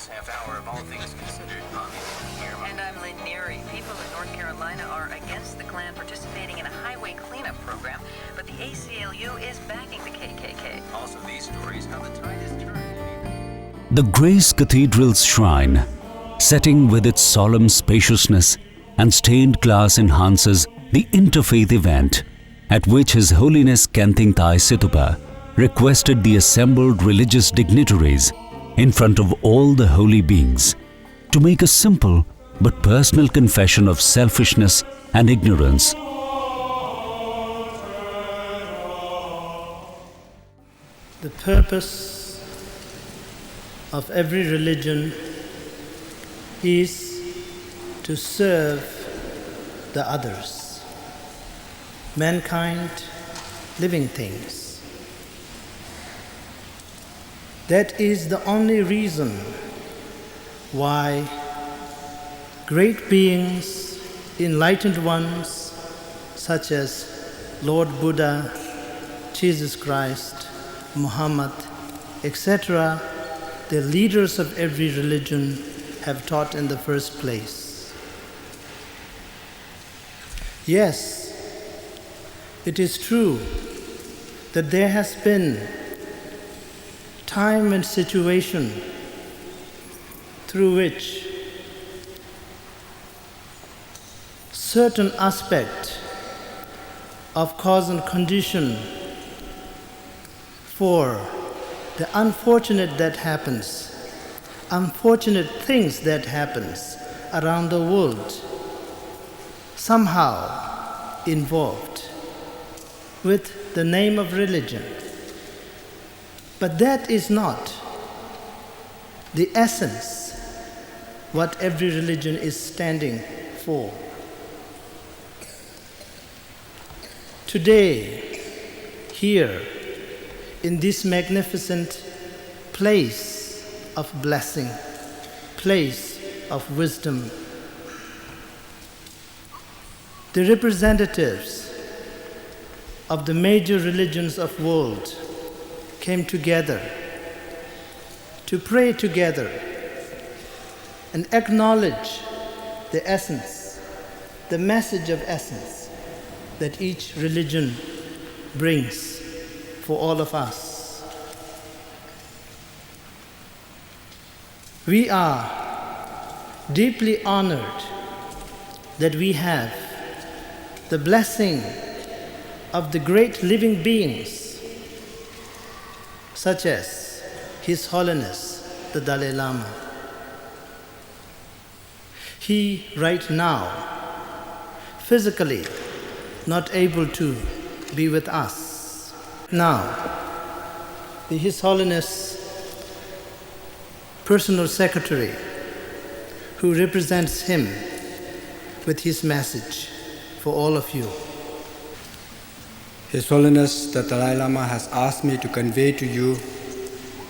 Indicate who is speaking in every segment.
Speaker 1: half hour of All Things Considered. Here.
Speaker 2: And I'm Lynn Neary. People in North Carolina are against the Klan participating in a highway cleanup program, but the ACLU is backing the KKK.
Speaker 1: Also these stories, how the tide has turned.
Speaker 3: The Grace Cathedral's shrine, setting with its solemn spaciousness and stained glass, enhances the interfaith event at which His Holiness Kantingthai Situpa requested the assembled religious dignitaries in front of all the holy beings to make a simple but personal confession of selfishness and ignorance.
Speaker 4: The purpose of every religion is to serve the others, mankind, living things. That is the only reason why great beings, enlightened ones, such as Lord Buddha, Jesus Christ, Muhammad, etc., the leaders of every religion have taught in the first place. Yes, it is true that there has been time and situation through which certain aspect of cause and condition for the unfortunate things that happens around the world somehow involved with the name of religion. But that is not the essence what every religion is standing for. Today, here, in this magnificent place of blessing, place of wisdom, the representatives of the major religions of world came together to pray together and acknowledge the essence, the message of essence that each religion brings for all of us. We are deeply honored that we have the blessing of the great living beings such as His Holiness the Dalai Lama. He right now physically not able to be with us. Now, His Holiness Personal Secretary, who represents him with his message for all of you.
Speaker 5: His Holiness the Dalai Lama has asked me to convey to you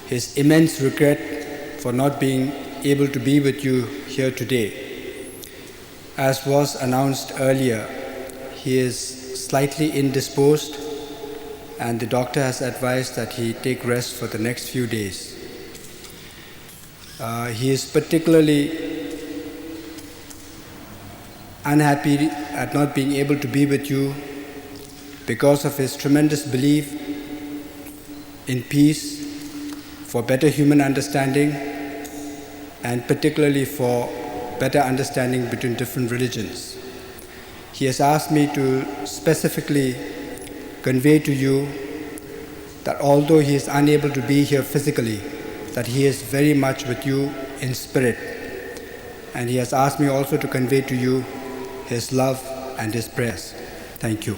Speaker 5: his immense regret for not being able to be with you here today. As was announced earlier, he is slightly indisposed and the doctor has advised that he take rest for the next few days. He is particularly unhappy at not being able to be with you because of his tremendous belief in peace, for better human understanding, and particularly for better understanding between different religions. He has asked me to specifically convey to you that although he is unable to be here physically, that he is very much with you in spirit. And he has asked me also to convey to you his love and his prayers. Thank you.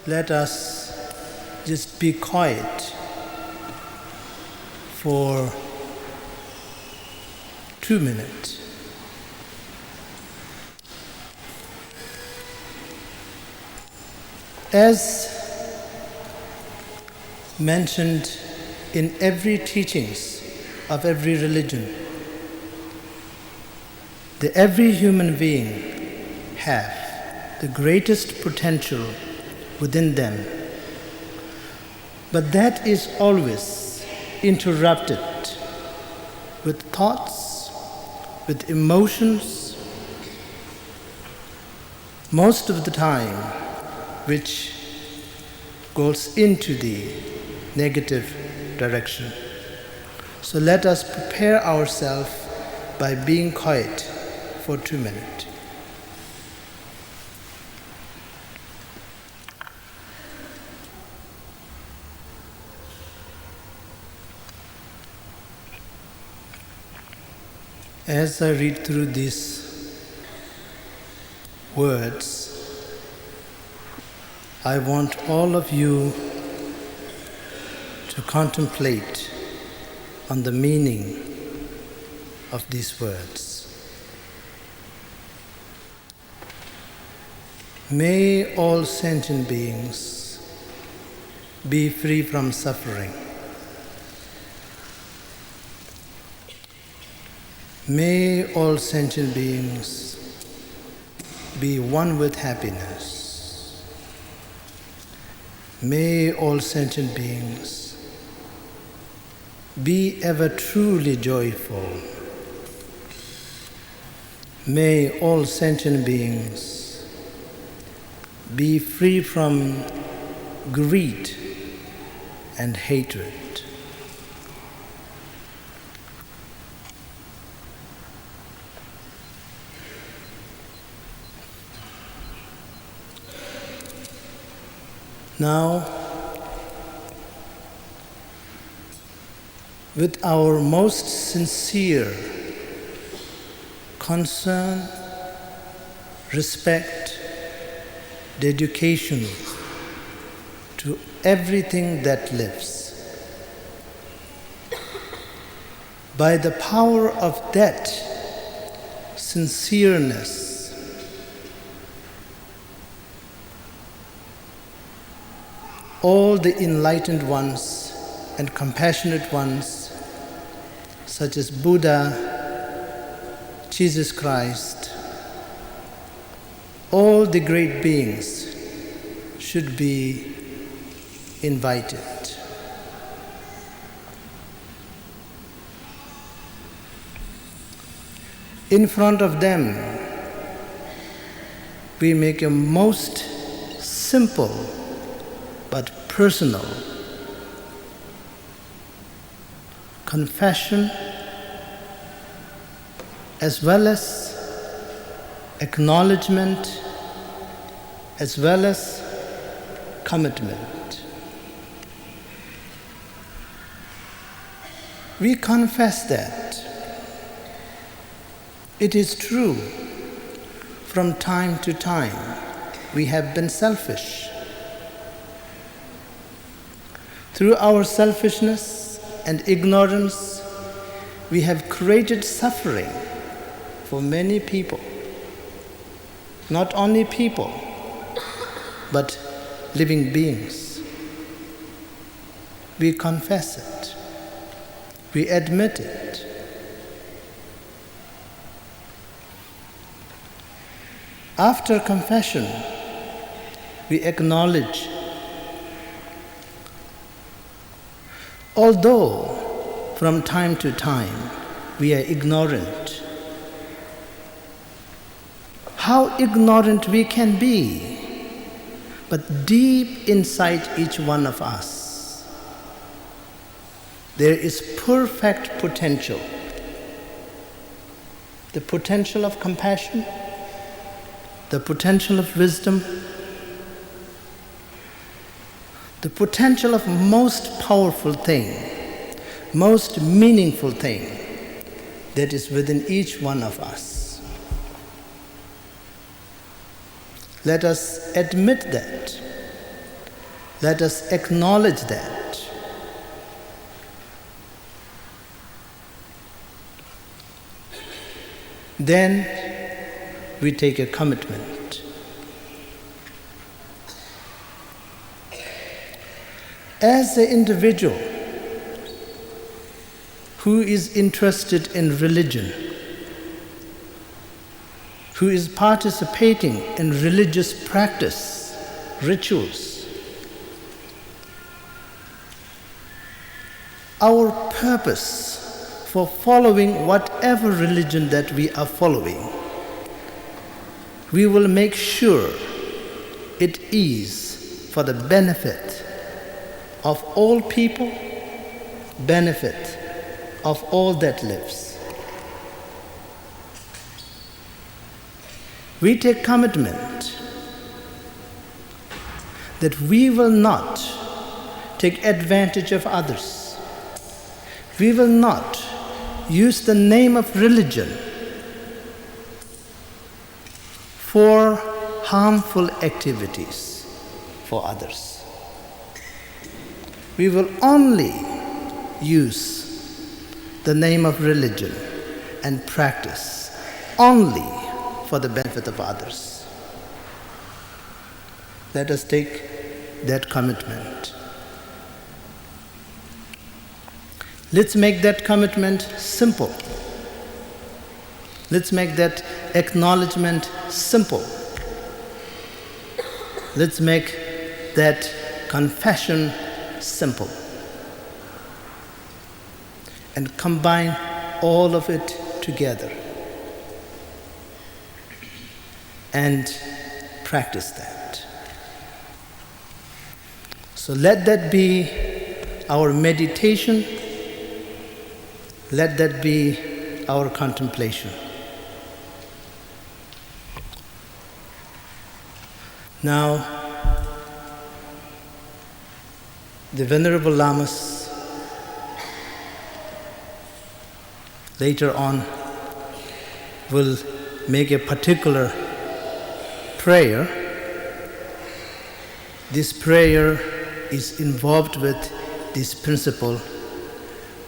Speaker 4: let us just be quiet for 2 minutes. As mentioned in every teachings of every religion, every human being have the greatest potential within them, but that is always interrupted with thoughts, with emotions, most of the time, which goes into the negative direction. So let us prepare ourselves by being quiet for 2 minutes. As I read through these words, I want all of you to contemplate on the meaning of these words. May all sentient beings be free from suffering. May all sentient beings be one with happiness. May all sentient beings be ever truly joyful. May all sentient beings be free from greed and hatred. Now, with our most sincere concern, respect, dedication to everything that lives, by the power of that sincereness, all the enlightened ones and compassionate ones, such as Buddha, Jesus Christ, all the great beings should be invited. In front of them, we make a most simple but personal confession, as well as acknowledgement, as well as commitment. We confess that it is true, from time to time we have been selfish. Through our selfishness and ignorance, we have created suffering for many people. Not only people, but living beings. We confess it. We admit it. After confession, we acknowledge. Although from time to time we are ignorant, how ignorant we can be, but deep inside each one of us, there is perfect potential. The potential of compassion, the potential of wisdom, the potential of most powerful thing, most meaningful thing that is within each one of us. Let us admit that Let us acknowledge that. Then we take a commitment. As an individual who is interested in religion, who is participating in religious practice, rituals, our purpose for following whatever religion that we are following, we will make sure it is for the benefit of all people, benefit of all that lives. We take commitment that we will not take advantage of others. We will not use the name of religion for harmful activities for others. We will only use the name of religion and practice only for the benefit of others. Let us take that commitment. Let's make that commitment simple. Let's make that acknowledgement simple. Let's make that confession simple. And combine all of it together. And practice that. So let that be our meditation. Let that be our contemplation. Now, the Venerable Lamas later on will make a particular prayer. This prayer is involved with this principle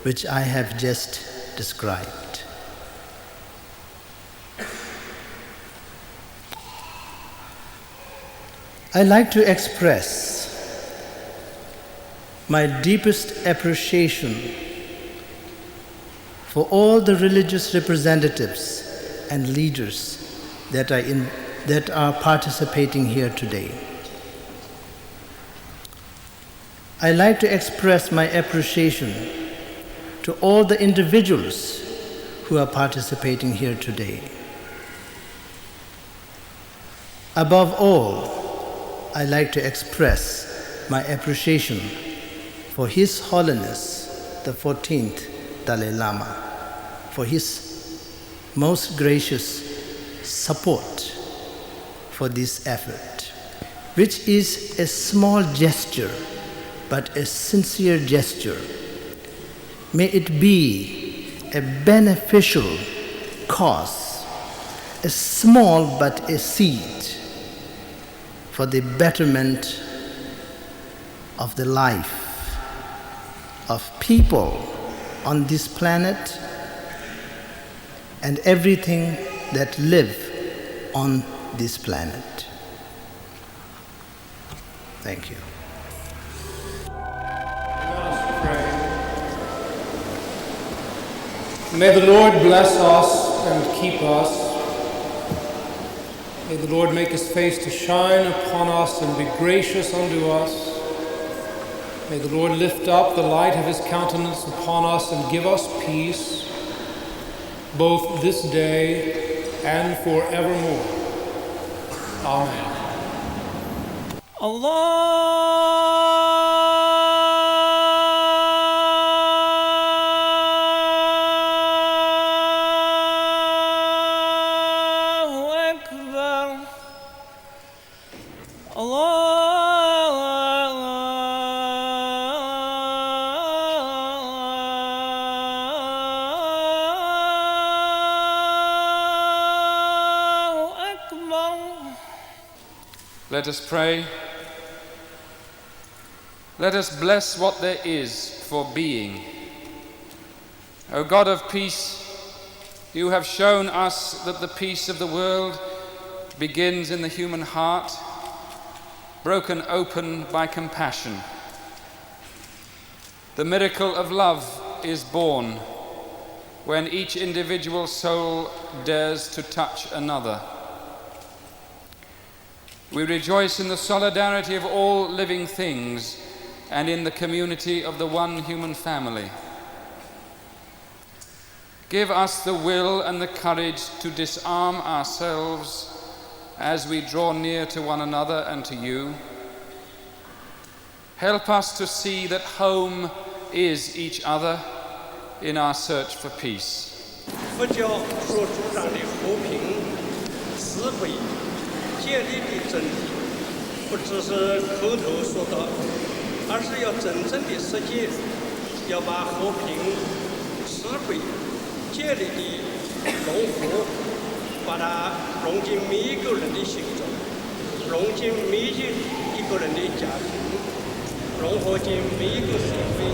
Speaker 4: which I have just described. I like to express my deepest appreciation for all the religious representatives and leaders that are participating here today. I like to express my appreciation to all the individuals who are participating here today. Above all, I like to express my appreciation for His Holiness, the 14th Dalai Lama, for his most gracious support for this effort, which is a small gesture, but a sincere gesture. May it be a beneficial cause, a small but a seed for the betterment of the life of people on this planet and everything that live on this planet. Thank you.
Speaker 6: May the Lord bless us and keep us. May the Lord make His face to shine upon us and be gracious unto us. May the Lord lift up the light of His countenance upon us and give us peace, both this day and forevermore. Amen.
Speaker 7: Let us pray. Let us bless what there is for being. O God of peace, you have shown us that the peace of the world begins in the human heart, broken open by compassion. The miracle of love is born when each individual soul dares to touch another. We rejoice in the solidarity of all living things and in the community of the one human family. Give us the will and the courage to disarm ourselves as we draw near to one another and to you. Help us to see that home is each other in our search for peace.
Speaker 8: 佛教所主张的和平、慈悲、建立的真理，不只是口头说的，而是要真正的实践，要把和平、慈悲、建立的融合，把它融进每一个人的心中，融进每一个人的家庭，融合进每一个社会。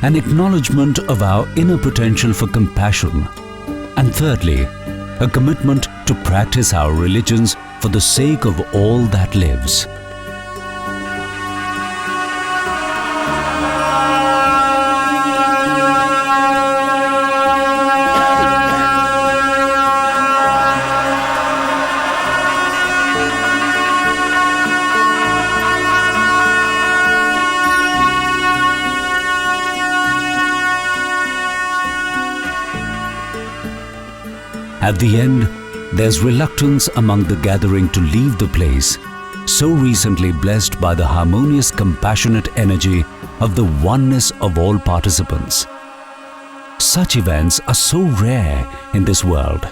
Speaker 3: An acknowledgement of our inner potential for compassion, and thirdly, a commitment to practice our religions for the sake of all that lives. At the end, there's reluctance among the gathering to leave the place, so recently blessed by the harmonious, compassionate energy of the oneness of all participants. Such events are so rare in this world.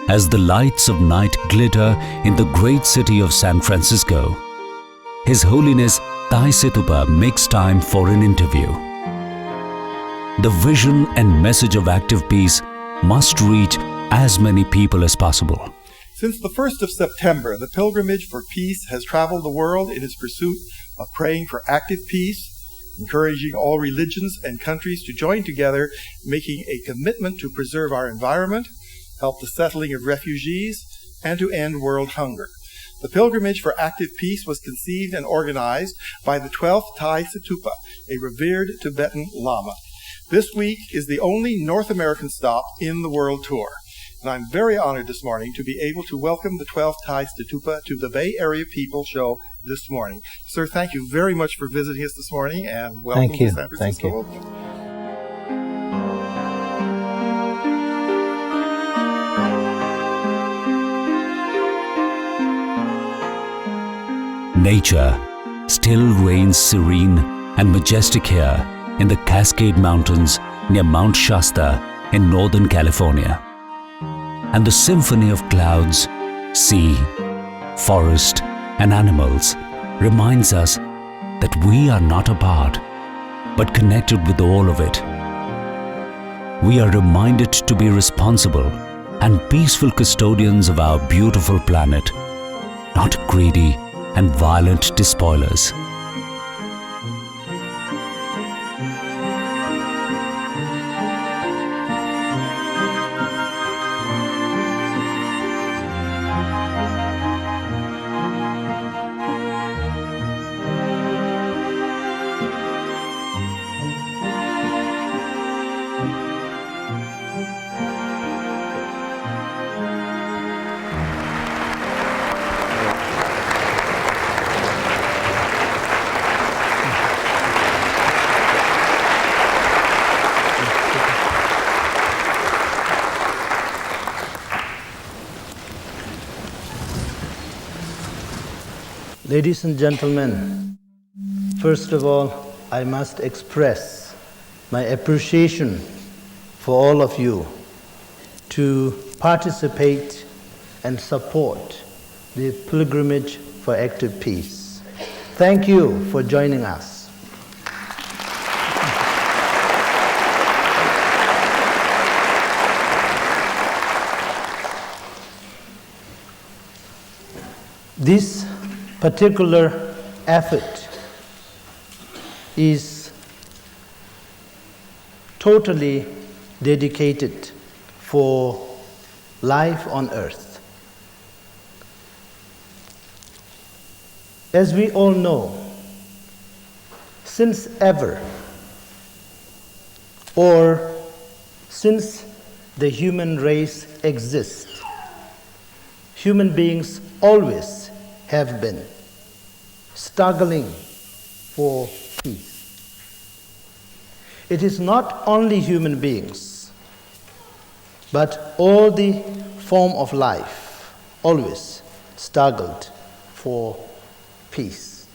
Speaker 3: As the lights of night glitter in the great city of San Francisco, His Holiness Tai Situpa makes time for an interview. The vision and message of active peace must reach as many people as possible.
Speaker 9: Since the 1st of September, the Pilgrimage for Peace has traveled the world in its pursuit of praying for active peace, encouraging all religions and countries to join together, making a commitment to preserve our environment, help the settling of refugees, and to end world hunger. The Pilgrimage for Active Peace was conceived and organized by the 12th Tai Situpa, a revered Tibetan Lama. This week is the only North American stop in the world tour. And I'm very honored this morning to be able to welcome the 12th Tai Situpa to the Bay Area People Show this morning. Sir, thank you very much for visiting us this morning, and welcome to San Francisco Open.
Speaker 3: Nature still reigns serene and majestic here in the Cascade Mountains near Mount Shasta in Northern California. And the symphony of clouds, sea, forest, and animals reminds us that we are not apart, but connected with all of it. We are reminded to be responsible and peaceful custodians of our beautiful planet, not greedy and violent despoilers.
Speaker 4: Ladies and gentlemen, first of all, I must express my appreciation for all of you to participate and support the pilgrimage for active peace. Thank you for joining us. This particular effort is totally dedicated for life on earth. As we all know, since ever, or since the human race exists, human beings always have been struggling for peace. It is not only human beings, but all the form of life always struggled for peace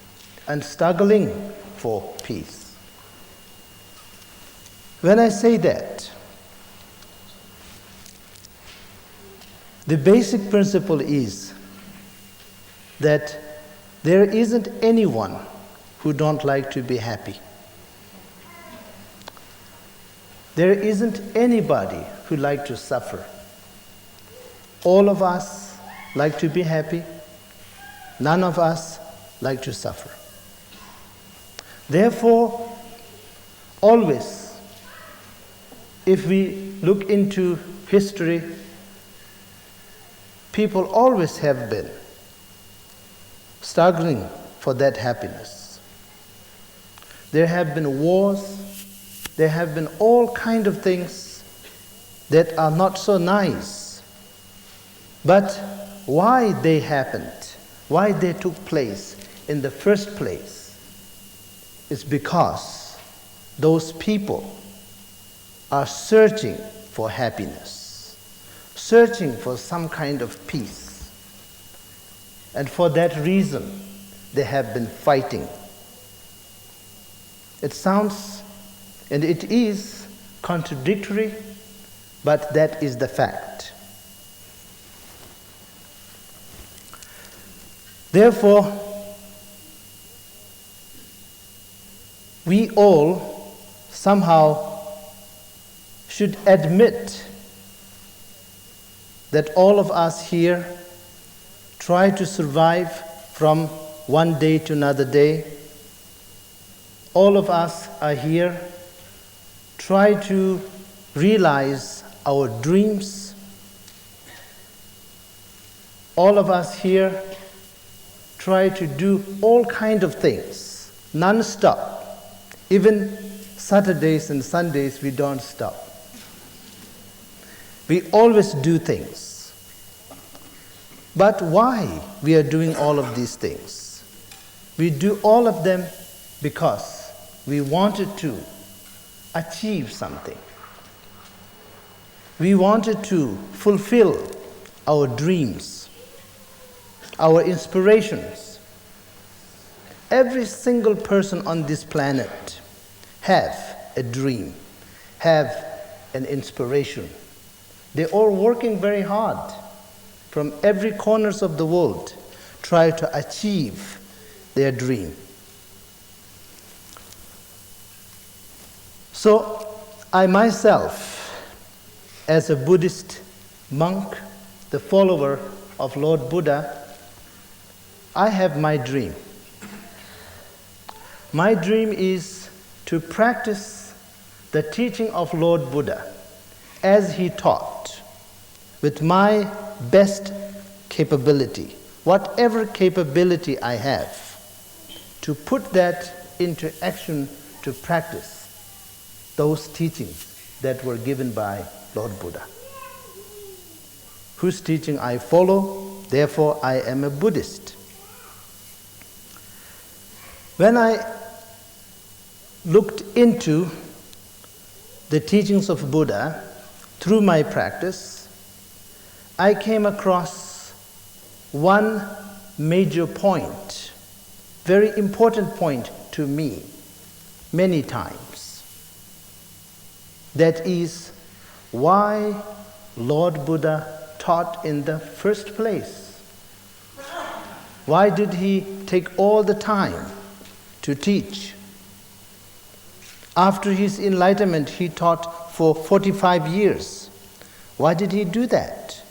Speaker 4: and struggling for peace. When I say that, the basic principle is that there isn't anyone who don't like to be happy. There isn't anybody who like to suffer. All of us like to be happy. None of us like to suffer. Therefore, always, if we look into history, people always have been struggling for that happiness. There have been wars, there have been all kinds of things that are not so nice. But why they happened, why they took place in the first place, is because those people are searching for happiness, searching for some kind of peace. And for that reason, they have been fighting. It sounds, and it is, contradictory, but that is the fact. Therefore, we all somehow should admit that all of us here try to survive from one day to another day. All of us are here, try to realize our dreams. All of us here try to do all kinds of things, non-stop. Even Saturdays and Sundays, we don't stop. We always do things. But why we are doing all of these things? We do all of them because we wanted to achieve something. We wanted to fulfill our dreams, our inspirations. Every single person on this planet have a dream, have an inspiration. They're all working very hard from every corners of the world, try to achieve their dream. So I myself, as a Buddhist monk, the follower of Lord Buddha, I have my dream. My dream is to practice the teaching of Lord Buddha as he taught, with my best capability, whatever capability I have, to put that into action to practice those teachings that were given by Lord Buddha, whose teaching I follow, therefore I am a Buddhist. When I looked into the teachings of Buddha through my practice, I came across one major point, very important point to me many times. That is why Lord Buddha taught in the first place. Why did he take all the time to teach? After his enlightenment, he taught for 45 years. Why did he do that?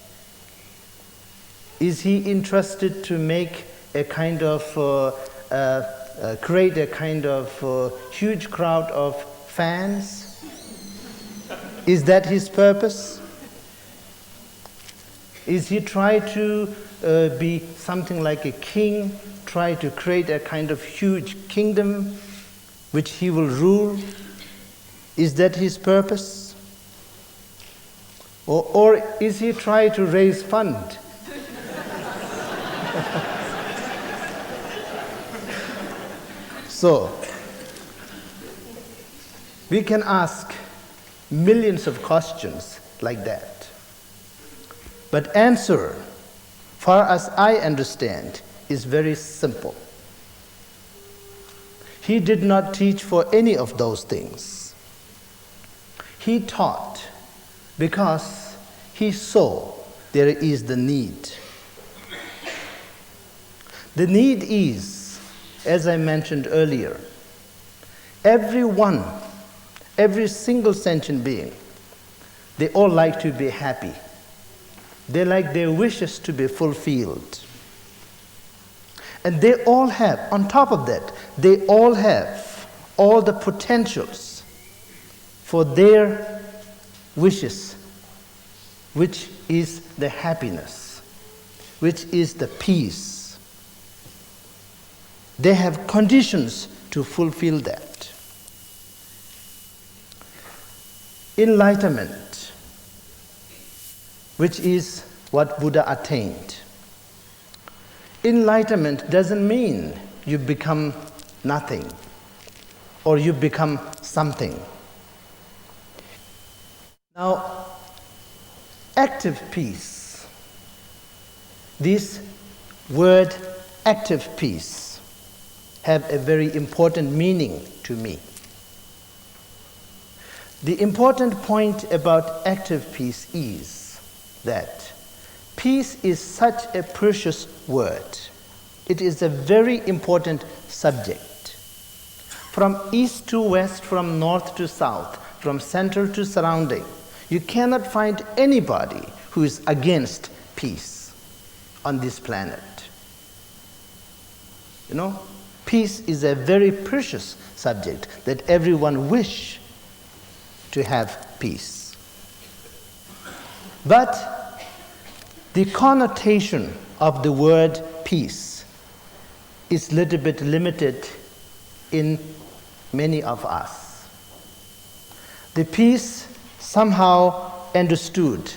Speaker 4: Is he interested to make a kind of, create a kind of huge crowd of fans? Is that his purpose? Is he try to be something like a king, try to create a kind of huge kingdom which he will rule? Is that his purpose? Or is he trying to raise fund? So, we can ask millions of questions like that. But answer, far as I understand, is very simple. He did not teach for any of those things. He taught because he saw there is the need. The need is, as I mentioned earlier, everyone, every single sentient being, they all like to be happy. They like their wishes to be fulfilled. And they all have, on top of that, they all have all the potentials for their wishes, which is the happiness, which is the peace. They have conditions to fulfill that. Enlightenment, which is what Buddha attained. Enlightenment doesn't mean you become nothing or you become something. Now, active peace, this word active peace have a very important meaning to me. The important point about active peace is that peace is such a precious word. It is a very important subject. From east to west, from north to south, from center to surrounding, you cannot find anybody who is against peace on this planet. You know, peace is a very precious subject that everyone wish to have peace. But the connotation of the word peace is a little bit limited in many of us. The peace somehow understood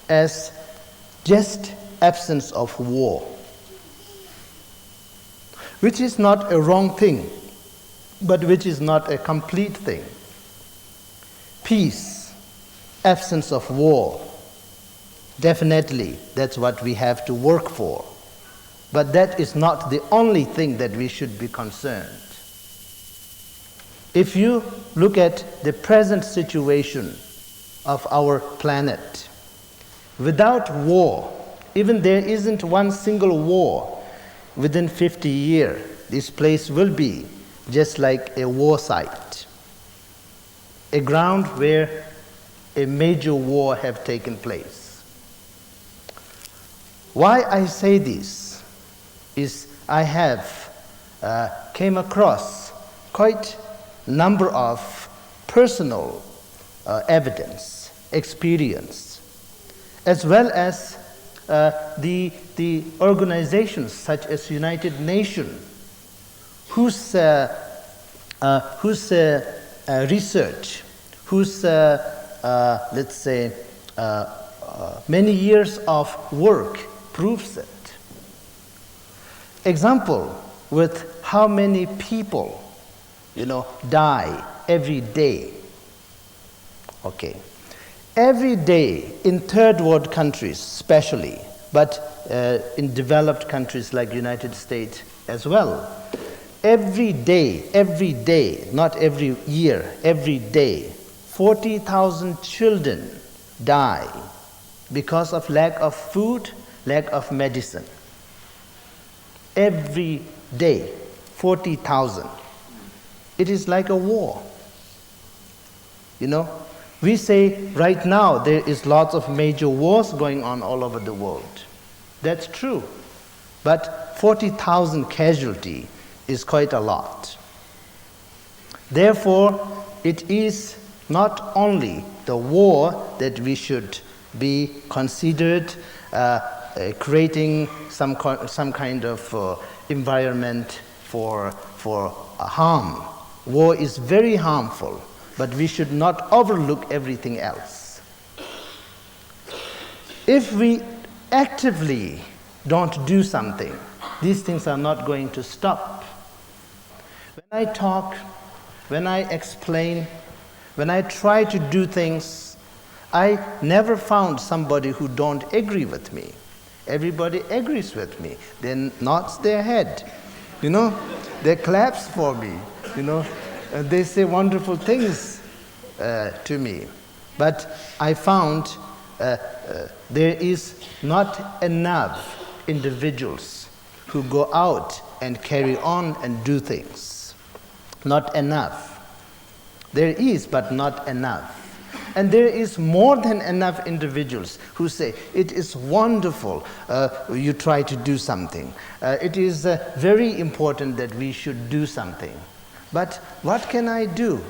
Speaker 4: as just absence of war, which is not a wrong thing, but which is not a complete thing. Peace, absence of war, definitely that's what we have to work for. But that is not the only thing that we should be concerned. If you look at the present situation of our planet, without war, even there isn't one single war within 50 years, this place will be just like a war site, a ground where a major war have taken place. Why I say this is I have came across quite a number of personal evidence, experience, as well as the organizations such as United Nations, whose research, whose let's say many years of work proves it. Example, with how many people, die every day. Okay. Every day in third world countries especially, but in developed countries like United States as well, every day, not every year, every day, 40,000 children die because of lack of food, lack of medicine. Every day, 40,000. It is like a war. We say right now there is lots of major wars going on all over the world. That's true. But 40,000 casualty is quite a lot. Therefore, it is not only the war that we should be considered creating some kind of environment for harm. War is very harmful, but we should not overlook everything else. If we actively don't do something, these things are not going to stop. When I talk, when I explain, when I try to do things, I never found somebody who don't agree with me. Everybody agrees with me. They nods their head, they claps for me, they say wonderful things to me. But I found there is not enough individuals who go out and carry on and do things. Not enough. There is, but not enough. And there is more than enough individuals who say, it is wonderful you try to do something. It is very important that we should do something. But what can I do?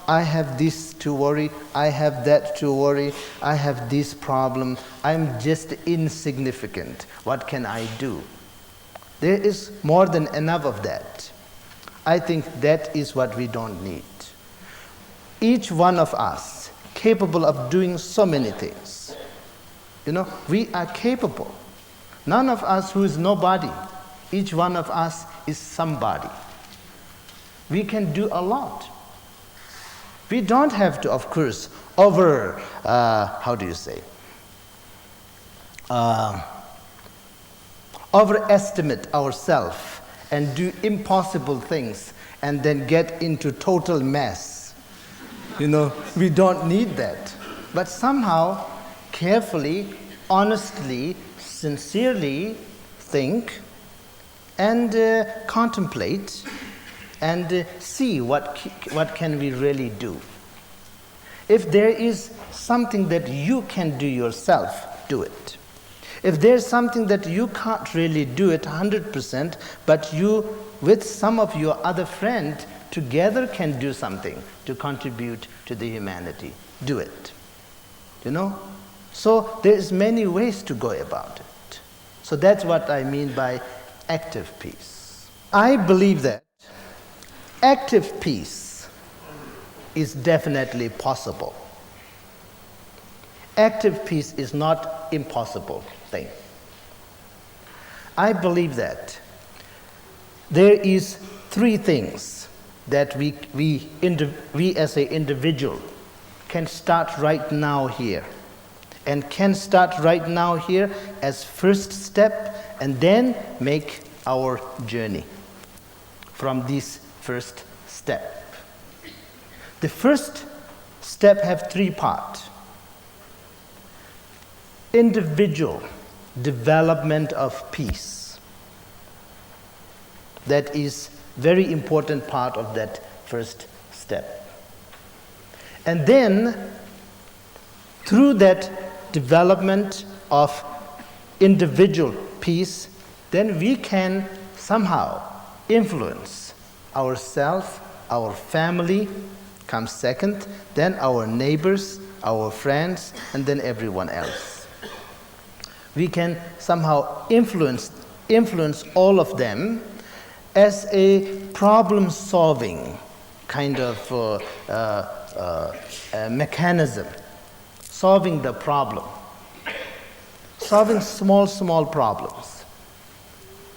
Speaker 4: I have this to worry, I have that to worry, I have this problem, I'm just insignificant. What can I do? There is more than enough of that. I think that is what we don't need. Each one of us capable of doing so many things. We are capable. None of us who is nobody. Each one of us is somebody. We can do a lot. We don't have to, of course, overestimate ourselves and do impossible things and then get into total mess. We don't need that. But somehow, carefully, honestly, sincerely think and contemplate and see what can we really do. If there is something that you can do yourself, do it. If there's something that you can't really do it 100%, but you, with some of your other friends, together can do something to contribute to the humanity, do it. So there's many ways to go about it. So that's what I mean by active peace. I believe that active peace is definitely possible. Active peace is not impossible thing. I believe that there is three things that we as an individual can start right now here, and can start right now here as first step, and then make our journey from this first step. The first step have three parts. Individual development of peace. That is very important part of that first step. And then, through that development of individual peace, then we can somehow influence ourselves, our family comes second, then our neighbors, our friends, and then everyone else. We can somehow influence all of them as a problem-solving kind of mechanism, solving the problem, solving small problems.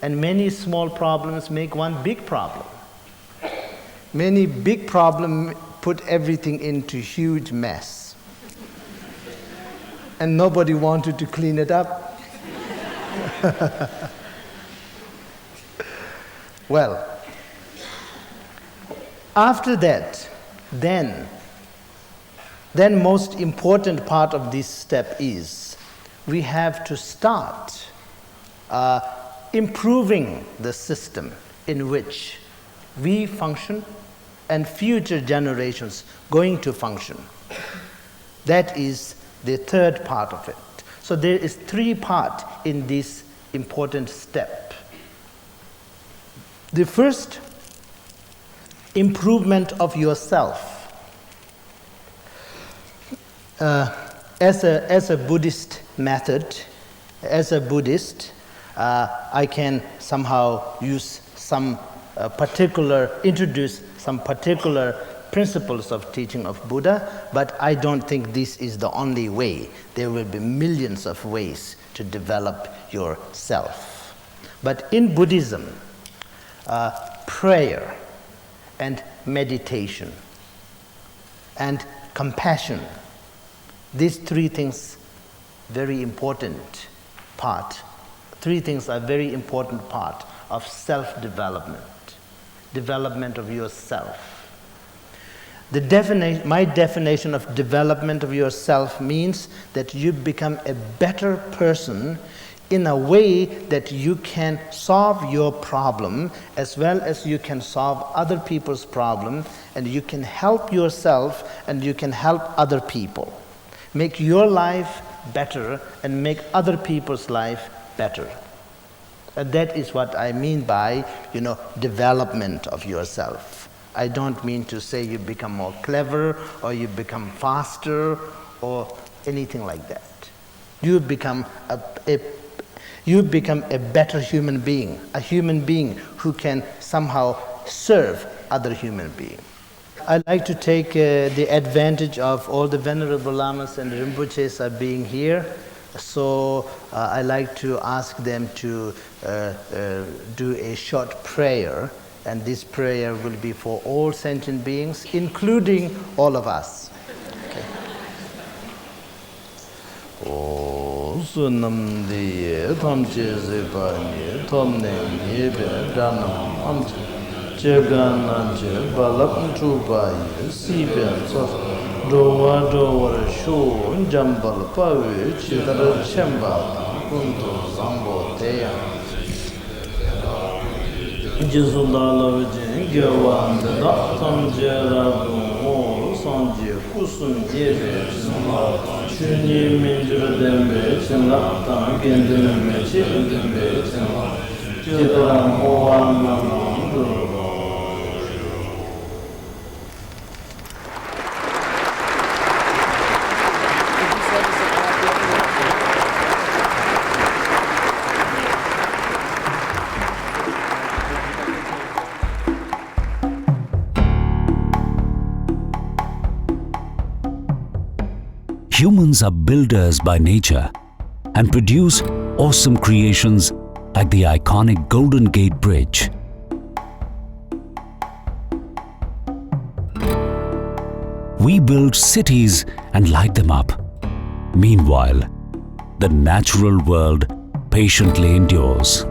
Speaker 4: And many small problems make one big problem. Many big problems put everything into huge mess. And nobody wanted to clean it up. Well, after that, then most important part of this step is we have to start improving the system in which we function and future generations going to function. That is the third part of it. So there is three parts in this important step. The first, improvement of yourself. As a Buddhist method, as a Buddhist, I can somehow use some introduce some particular principles of teaching of Buddha, but I don't think this is the only way. There will be millions of ways to develop yourself. But in Buddhism, prayer and meditation and compassion, these three things very important part. Three things are very important part of self-development, development of yourself. My definition of development of yourself means that you become a better person in a way that you can solve your problem as well as you can solve other people's problem, and you can help yourself and you can help other people. Make your life better and make other people's life better. And that is what I mean by, development of yourself. I don't mean to say you become more clever or you become faster or anything like that. You become a better human being, a human being who can somehow serve other human beings. I like to take the advantage of all the Venerable Lamas and Rinpoches are being here. So I like to ask them to do a short prayer, and this prayer will be for all sentient beings, including all of us. Okay. O sunam diye tam jeze bani tam ne yebe danam amche jegan je balap trubai siben so dowa sho jambal pawe chidara chemba kunto zambo teya jizundala vijin gyawan da tam jera do sanje kusun jebe chuni minjura dembe chenla ta gendeme chidembe chenla jidara mowa namam.
Speaker 3: Humans are builders by nature and produce awesome creations like the iconic Golden Gate Bridge. We build cities and light them up. Meanwhile, the natural world patiently endures.